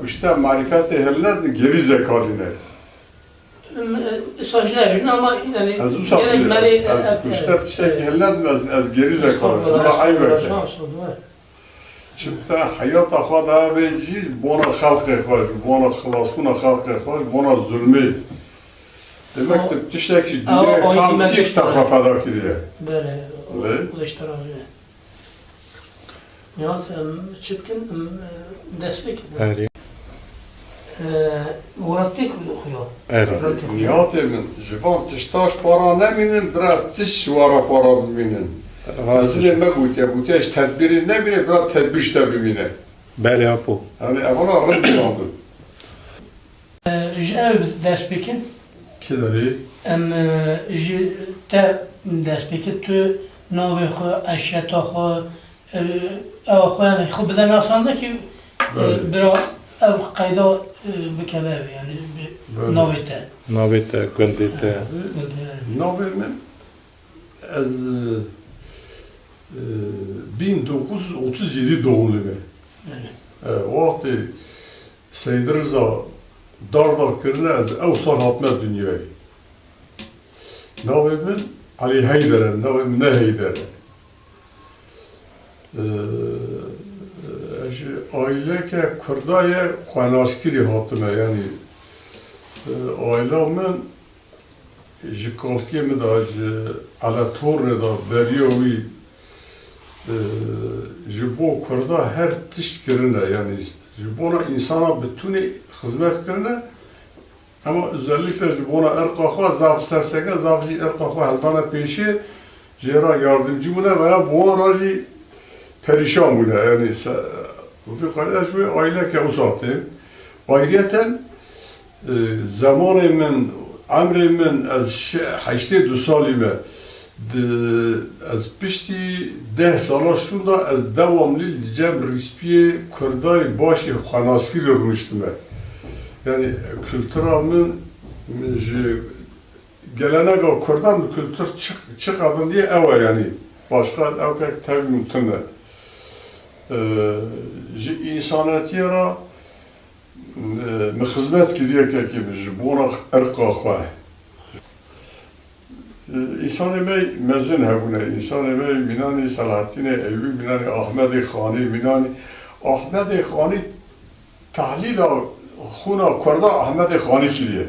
Kuşta marifet ehline geri zekaline. Saçlar bizim ama yani gerekmeli. Kuşta şey ehline az geri zekaline. Buna ay verdi. Şimdi hayat akada ve ciz bona halkı hoş, bona xalaskuna halkı hoş, bona zulmü. Demek ki tişteki dünya halkı işte kafada kiriyor. Böyle. Bu da işte razı. Nihat çıkın destek. Evet. Murattik okuyor. Evet. Nihat'ın jivan tiştaş para neminin biraz tiş vara para biminin. Aslında ne bu iş tedbiri ne bile biraz tedbir işte bimine. Beli apu. Yani evvela rıddım aldı. Ev despekin. Kileri? Te despekin tu navi xo, eşyata xo, ev xo yani xo biden asanda ki biraz ev kayda bikebe yani navi te. Navete, göndete. Navi'nin az 1937 doğumlu be. O vakti Seyyid Rıza darda kırına az ev sarhatma dünyayı. Navi'nin Ali Heyder'e, Navi'nin ne Heyder'e. Aile ke Kurdaya xanaskiri hatime yani ailemin jikalkiye da alatorne da beriyovi jibo Kurda her tişt kirine yani jibona insana bütünü hizmet kirine ama özellikle jibona erkakha zaf serseke zafji erkakha heldana peşi jera yardımcı buna veya bu aracı perişan buna yani bu kadar şu aile ke uzatı ayrıyeten zamanı men عمري من از هشته دو سالی من از پشتی 10 سالا شوندا از devamlı cem rispiye Kurdای başı xanaskir olmuştum ben. Yani kültürümün gelenek Kurdan bir kültür çıkadın diye ev yani başka ev tabi mümkün insaniyetiyara hizmet gidiyor ki buna erka xwah. İnsan bey mezin hebune, insan bey binani Salahattin Eyyubi, binani Ahmed Khani, binani Ahmed Khani tahlila xuna Kurda Ahmed Khani kiriye.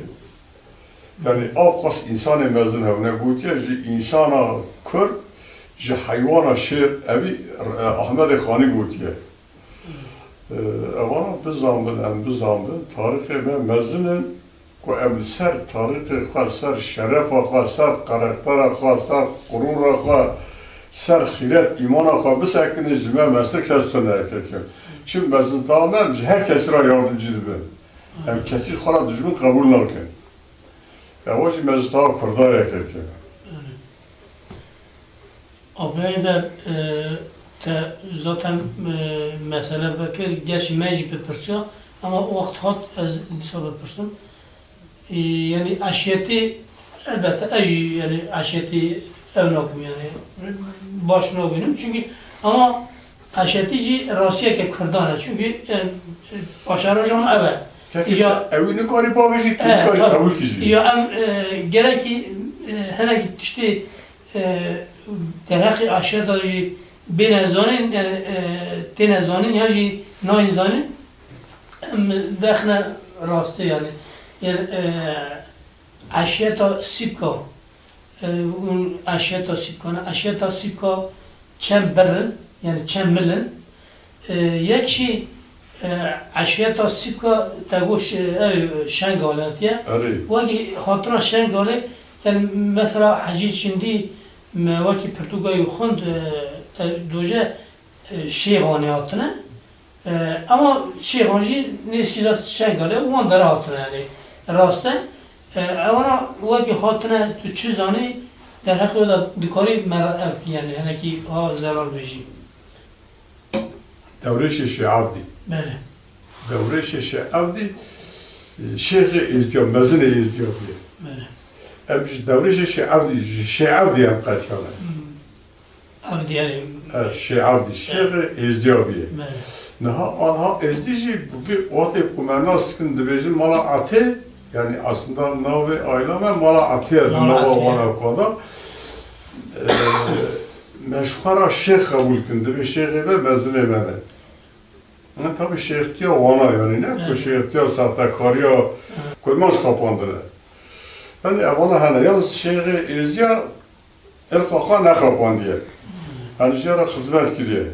Yani avqas insan mezin hebune gotiye ji insana Kurd, ji hayvana şer evi Ahmed Khani gotiye. Evvela bizanbın, tarihi ve mezinin ku em ser tarihi xwe, ser şerefa xwe, ser karaktera xwe, ser gurura xwe, ser xiret, imana xwe bisekine ji me mesle kes tune ekekim. Şimdi mezin tamam her kesira yardımcı dibin. Em kesir xwe dijmin kabul nakin. Yavaş mezin tamam Kurdaya ekekim. Ablayda zaten mesele bakır geç mecbur pırsa ama o vakit hat az sabır pırsın yani aşiyeti elbette acı yani aşiyeti evnakum yani başına benim çünkü ama aşiyetici Rusya ke Kurdana çünkü başaracağım evet ya evini kari babacık kari kabul kişi ya gerek ki hele işte deraki aşiyeti بین زانین یعنی تین زانین یا جی نای زانین داخل راسته یعنی اشیاء تا سیبکا اون اشیاء تا سیبکا چند برن یعنی چند ملن یکی اشیاء تا سیبکا تگوش شنگالاتیه وقتی خاطر شنگاله یعنی مثلا حجیج شندی وقتی پرتغالی خوند دوجه شیغانی هاتنه ama şehranji neskizat şengale uan dara hatına yani rastı ama vaki hatına çizani der hakkı da dikari merak yani hani ki ha zarar veji devre şiabdi böyle devre şiabdi şeyh istiyor mezine istiyor böyle emci devre şiabdi yam qatiyana abdi yani şiabdi şeyh istiyor Naha anha ezdici bu vate kumana sıkın dibejin mala ate yani aslında nave aylama mala ate nava vana koda meşhara şeyh kabul kindi ve şeyh ve mezune bana. Yani tabi şeyh diye vana yani ne bu şeyh diye sahtekariya koymaş kapandılar. Yani evvela hani yalnız şeyhi izya erkaka ne kapandı. Hani jara hizmet gidiyor.